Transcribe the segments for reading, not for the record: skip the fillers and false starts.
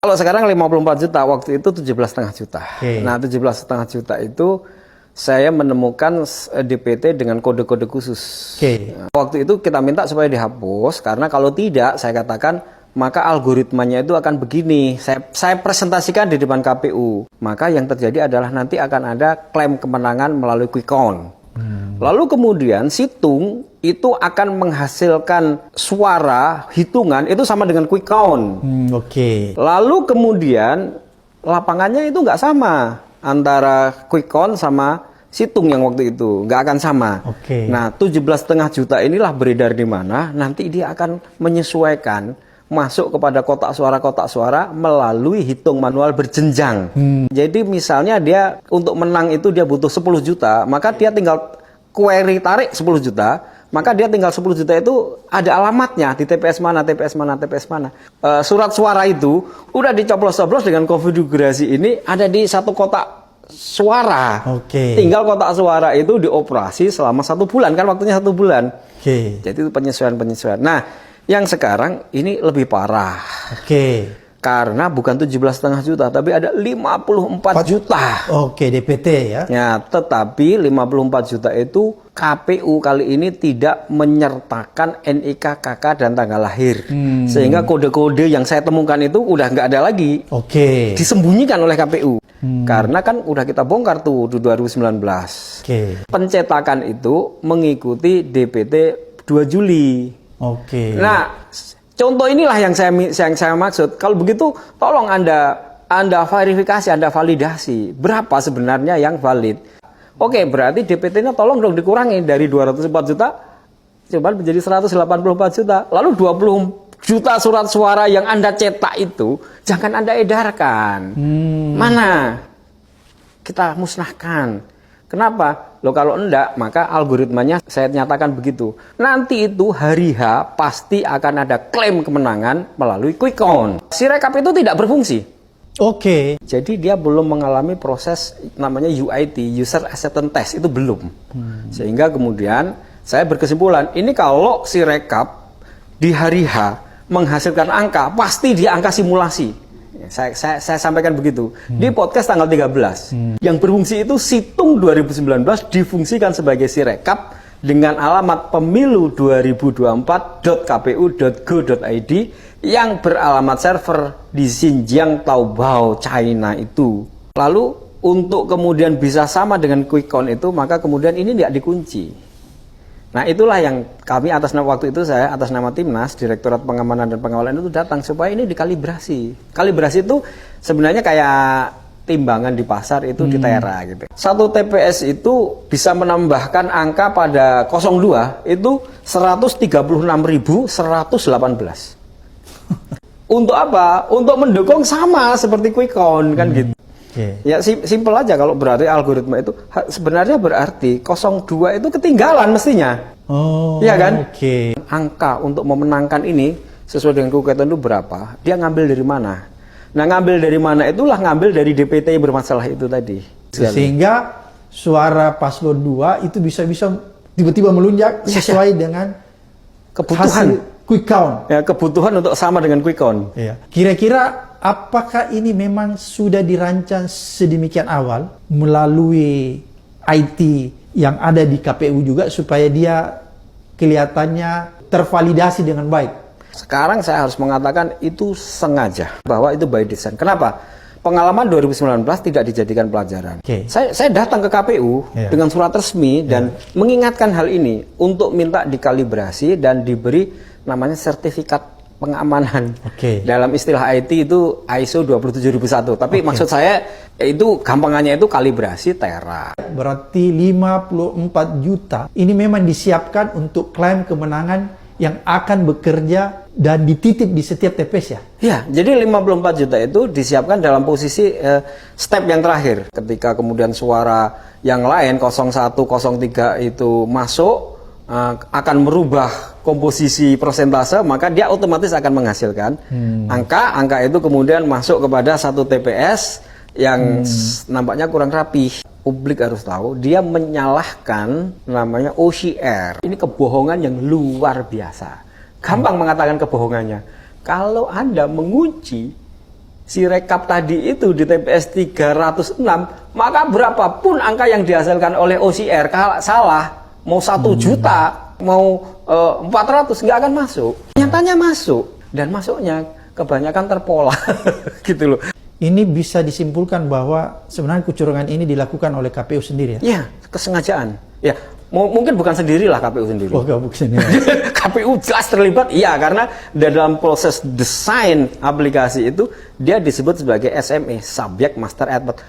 Kalau sekarang 54 juta, waktu itu 17,5 juta. Nah, 17,5 juta itu saya menemukan DPT dengan kode-kode khusus. Nah, waktu itu kita minta supaya dihapus, karena kalau tidak, saya katakan, maka algoritmanya itu akan begini. Saya presentasikan di depan KPU. Maka yang terjadi adalah nanti akan ada klaim kemenangan melalui quick count. Lalu kemudian situng itu akan menghasilkan suara hitungan itu sama dengan quick count. Lalu kemudian lapangannya itu nggak sama antara quick count sama situng yang waktu itu nggak akan sama. Nah, 17,5 juta inilah beredar di mana nanti dia akan menyesuaikan masuk kepada kotak suara melalui hitung manual berjenjang. Jadi misalnya dia untuk menang itu dia butuh 10 juta, maka dia tinggal query tarik 10 juta, maka dia tinggal 10 juta itu ada alamatnya di TPS mana, TPS mana, TPS mana. Surat suara itu udah dicoblos-coblos dengan konfigurasi ini ada di satu kotak suara. Tinggal kotak suara itu dioperasi selama 1 bulan, kan waktunya 1 bulan. Jadi itu penyesuaian. Nah, yang sekarang ini lebih parah. Karena bukan 17,5 juta, tapi ada 54 juta. DPT ya. Ya, tetapi 54 juta itu KPU kali ini tidak menyertakan NIK, KK, dan tanggal lahir. Sehingga kode-kode yang saya temukan itu udah nggak ada lagi. Disembunyikan oleh KPU. Karena kan udah kita bongkar tuh di 2019. Pencetakan itu mengikuti DPT 2 Juli. Nah, contoh inilah yang saya maksud. Kalau begitu, tolong Anda verifikasi, Anda validasi berapa sebenarnya yang valid. Berarti DPT-nya tolong dong dikurangi dari 204 juta coba menjadi 184 juta. Lalu 20 juta surat suara yang Anda cetak itu jangan Anda edarkan. Mana? Kita musnahkan. Kenapa? Kalau enggak, maka algoritmanya saya nyatakan begitu. Nanti itu hari H pasti akan ada klaim kemenangan melalui quick count. Sirekap itu tidak berfungsi. Jadi dia belum mengalami proses namanya UIT, User Acceptance Test, itu belum. Sehingga kemudian saya berkesimpulan, ini kalau Sirekap di hari H menghasilkan angka, pasti dia angka simulasi. Saya sampaikan begitu di podcast tanggal 13. Yang berfungsi itu situng 2019 difungsikan sebagai Sirekap dengan alamat pemilu2024.kpu.go.id yang beralamat server di Xinjiang, Taobao, China itu. Lalu untuk kemudian bisa sama dengan quick count itu, maka kemudian ini tidak dikunci. Nah, itulah yang kami waktu itu saya atas nama Timnas, Direktorat Pengamanan dan Pengawalan itu datang supaya ini dikalibrasi. Kalibrasi itu sebenarnya kayak timbangan di pasar itu di Tera gitu. Satu TPS itu bisa menambahkan angka pada 02 itu 136.118. Untuk apa? Untuk mendukung sama seperti quick count kan gitu. Ya simpel aja, kalau berarti algoritma itu sebenarnya berarti 02 itu ketinggalan mestinya. Iya kan? Angka untuk memenangkan ini sesuai dengan quick count itu berapa? Dia ngambil dari mana? Nah, ngambil dari mana itulah ngambil dari DPT yang bermasalah itu tadi. Sehingga suara paslon 2 itu bisa tiba-tiba melunjak sesuai dengan kebutuhan quick count. Ya, kebutuhan untuk sama dengan quick count. Kira-kira apakah ini memang sudah dirancang sedemikian awal melalui IT yang ada di KPU juga supaya dia kelihatannya tervalidasi dengan baik? Sekarang saya harus mengatakan itu sengaja, bahwa itu by design. Kenapa? Pengalaman 2019 tidak dijadikan pelajaran. Saya datang ke KPU dengan surat resmi dan mengingatkan hal ini untuk minta dikalibrasi dan diberi namanya sertifikat pengamanan. Dalam istilah IT itu ISO 27001. Tapi maksud saya itu gampangannya itu kalibrasi Tera. Berarti 54 juta ini memang disiapkan untuk klaim kemenangan yang akan bekerja dan dititip di setiap TPS ya? Ya, jadi 54 juta itu disiapkan dalam posisi step yang terakhir. Ketika kemudian suara yang lain 01, 03 itu masuk, akan merubah komposisi persentase, maka dia otomatis akan menghasilkan angka itu kemudian masuk kepada satu TPS yang nampaknya kurang rapih. Publik harus tahu, dia menyalahkan namanya OCR. Ini kebohongan yang luar biasa. Gampang mengatakan kebohongannya. Kalau Anda mengunci si rekap tadi itu di TPS 306, maka berapapun angka yang dihasilkan oleh OCR kalau salah, mau 1 juta, mau 400 nggak akan masuk. Nyatanya masuk, dan masuknya kebanyakan terpola gitu loh. Ini bisa disimpulkan bahwa sebenarnya kecurangan ini dilakukan oleh KPU sendiri ya? Ya, kesengajaan. Ya, mungkin bukan sendirilah KPU sendiri. Oh, bukan sendiri. KPU jelas terlibat, iya, karena dalam proses desain aplikasi itu dia disebut sebagai SME, Subject Master Expert.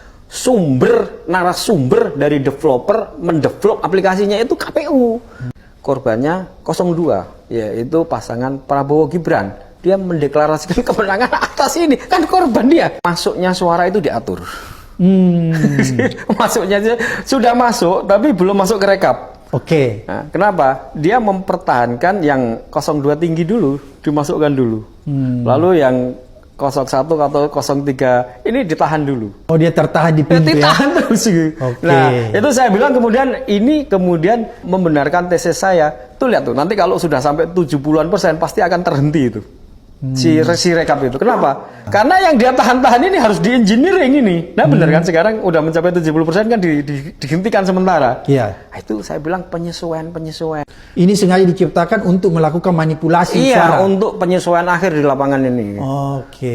Narasumber dari developer mendevelop aplikasinya itu KPU. Korbannya 02, yaitu pasangan Prabowo Gibran. Dia mendeklarasikan kemenangan atas ini, kan korban dia. Masuknya suara itu diatur. Masuknya sudah masuk, tapi belum masuk ke rekap. Oke. Nah, kenapa? Dia mempertahankan yang 02 tinggi dulu, dimasukkan dulu. Lalu yang 01 atau 03 ini ditahan dulu. Oh, dia tertahan di pintu ditahan ya? terus. Oke. Nah, itu saya bilang kemudian membenarkan tesis saya. Tuh lihat tuh, nanti kalau sudah sampai 70-an% pasti akan terhenti itu. Si rekap itu. Kenapa? Karena yang dia tahan-tahan ini harus di engineering ini. Nah, benar kan sekarang udah mencapai 70% kan dihentikan sementara. Iya. Nah, itu saya bilang penyesuaian. Ini sengaja diciptakan untuk melakukan manipulasi Iya, suara. untuk penyesuaian akhir di lapangan ini. Oke.